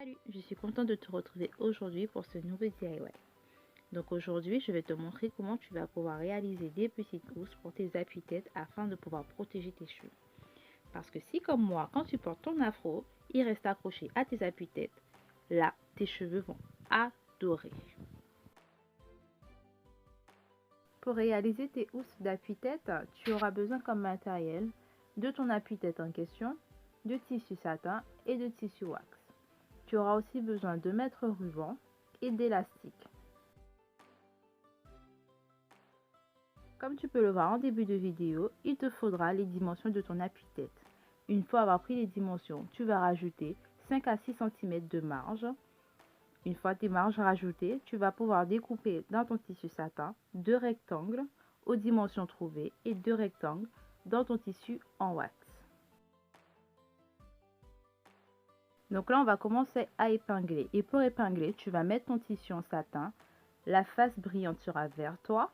Salut, je suis contente de te retrouver aujourd'hui pour ce nouveau DIY. Donc aujourd'hui, je vais te montrer comment tu vas pouvoir réaliser des petites housses pour tes appuis-têtes afin de pouvoir protéger tes cheveux. Parce que si comme moi, quand tu portes ton afro, il reste accroché à tes appuis-têtes, là, tes cheveux vont adorer. Pour réaliser tes housses d'appui-tête, tu auras besoin comme matériel de ton appui-tête en question, de tissu satin et de tissu wax. Tu auras aussi besoin de mètres ruban et d'élastique. Comme tu peux le voir en début de vidéo, il te faudra les dimensions de ton appui-tête. Une fois avoir pris les dimensions, tu vas rajouter 5 à 6 cm de marge. Une fois tes marges rajoutées, tu vas pouvoir découper dans ton tissu satin 2 rectangles aux dimensions trouvées et 2 rectangles dans ton tissu en wax. Donc là, on va commencer à épingler. Et pour épingler, tu vas mettre ton tissu en satin. La face brillante sera vers toi.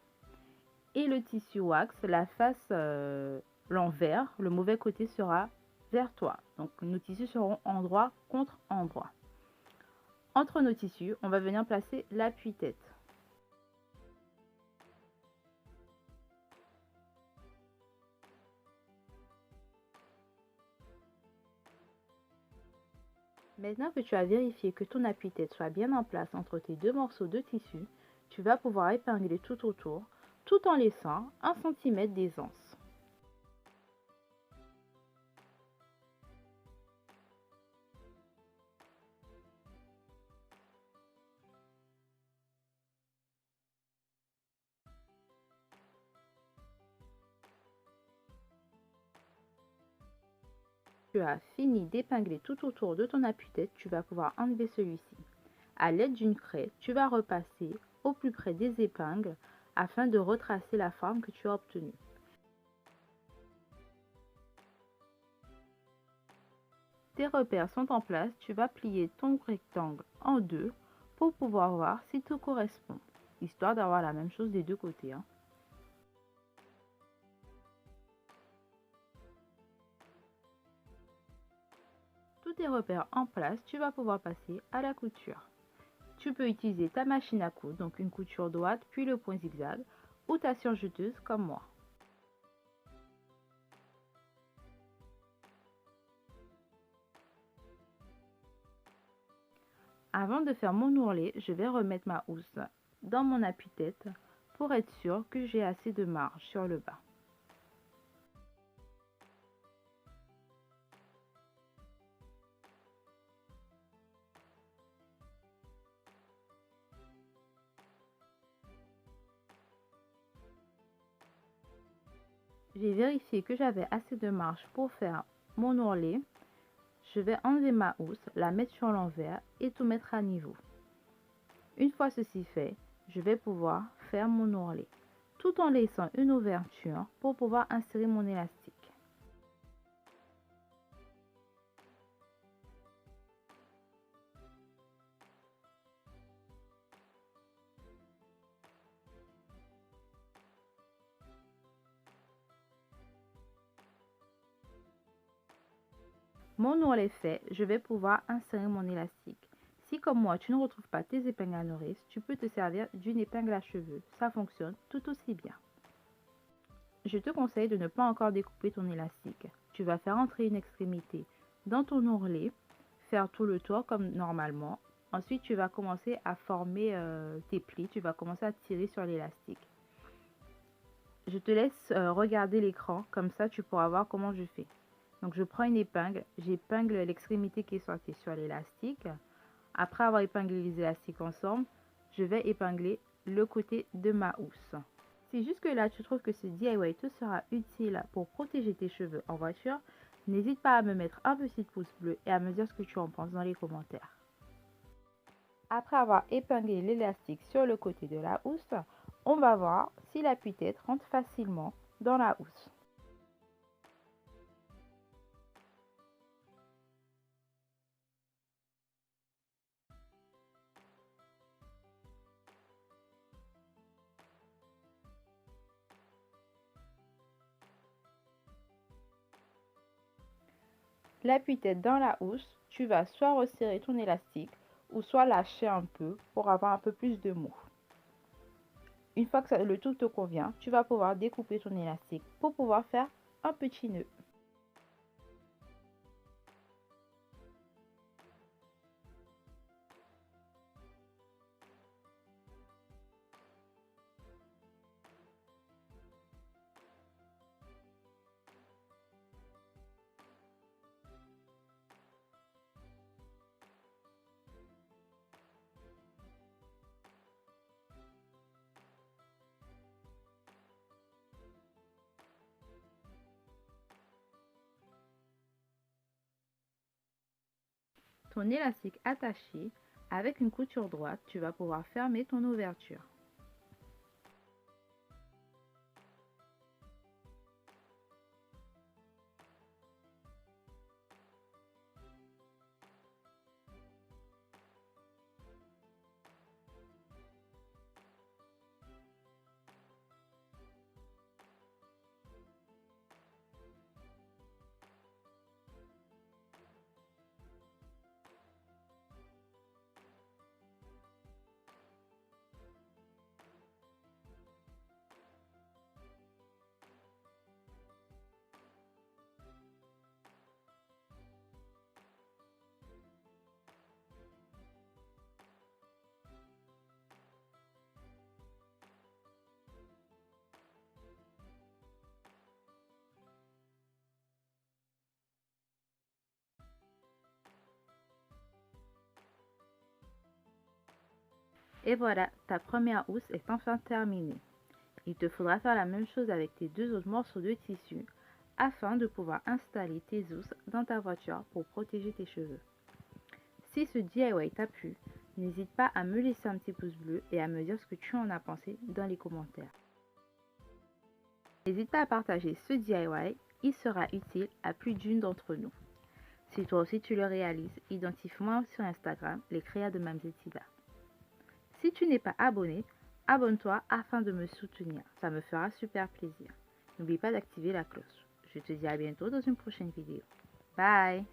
Et le tissu wax, la face, l'envers, le mauvais côté sera vers toi. Donc nos tissus seront endroit contre endroit. Entre nos tissus, on va venir placer l'appui-tête. Maintenant que tu as vérifié que ton appui-tête soit bien en place entre tes deux morceaux de tissu, tu vas pouvoir épingler tout autour, tout en laissant 1 cm d'aisance. Tu as fini d'épingler tout autour de ton appui-tête, tu vas pouvoir enlever celui-ci. À l'aide d'une craie, tu vas repasser au plus près des épingles afin de retracer la forme que tu as obtenue. Tes repères sont en place, tu vas plier ton rectangle en deux pour pouvoir voir si tout correspond, histoire d'avoir la même chose des deux côtés. Tous tes repères en place, tu vas pouvoir passer à la couture. Tu peux utiliser ta machine à coudre, donc une couture droite puis le point zigzag, ou ta surjeteuse comme moi. Avant de faire mon ourlet, je vais remettre ma housse dans mon appui-tête pour être sûr que j'ai assez de marge sur le bas. J'ai vérifié que j'avais assez de marge pour faire mon ourlet. Je vais enlever ma housse, la mettre sur l'envers et tout mettre à niveau. Une fois ceci fait, je vais pouvoir faire mon ourlet, tout en laissant une ouverture pour pouvoir insérer mon élastique. Mon ourlet fait, je vais pouvoir insérer mon élastique. Si comme moi tu ne retrouves pas tes épingles à nourrice, tu peux te servir d'une épingle à cheveux. Ça fonctionne tout aussi bien. Je te conseille de ne pas encore découper ton élastique. Tu vas faire entrer une extrémité dans ton ourlet, faire tout le tour comme normalement. Ensuite, tu vas commencer à former tes plis. Tu vas commencer à tirer sur l'élastique. Je te laisse regarder l'écran, comme ça tu pourras voir comment je fais. Donc je prends une épingle, j'épingle l'extrémité qui est sortie sur l'élastique. Après avoir épinglé les élastiques ensemble, je vais épingler le côté de ma housse. Si jusque-là tu trouves que ce DIY te sera utile pour protéger tes cheveux en voiture, n'hésite pas à me mettre un petit pouce bleu et à me dire ce que tu en penses dans les commentaires. Après avoir épinglé l'élastique sur le côté de la housse, on va voir si l'appui-tête rentre facilement dans la housse. L'appui-tête dans la housse, tu vas soit resserrer ton élastique ou soit lâcher un peu pour avoir un peu plus de mou. Une fois que le tout te convient, tu vas pouvoir découper ton élastique pour pouvoir faire un petit nœud. Ton élastique attaché, avec une couture droite, tu vas pouvoir fermer ton ouverture. Et voilà, ta première housse est enfin terminée. Il te faudra faire la même chose avec tes deux autres morceaux de tissu afin de pouvoir installer tes housses dans ta voiture pour protéger tes cheveux. Si ce DIY t'a plu, n'hésite pas à me laisser un petit pouce bleu et à me dire ce que tu en as pensé dans les commentaires. N'hésite pas à partager ce DIY, il sera utile à plus d'une d'entre nous. Si toi aussi tu le réalises, identifie-moi sur Instagram, les créas de Mamzelle Tida. Si tu n'es pas abonné, abonne-toi afin de me soutenir, ça me fera super plaisir. N'oublie pas d'activer la cloche. Je te dis à bientôt dans une prochaine vidéo. Bye!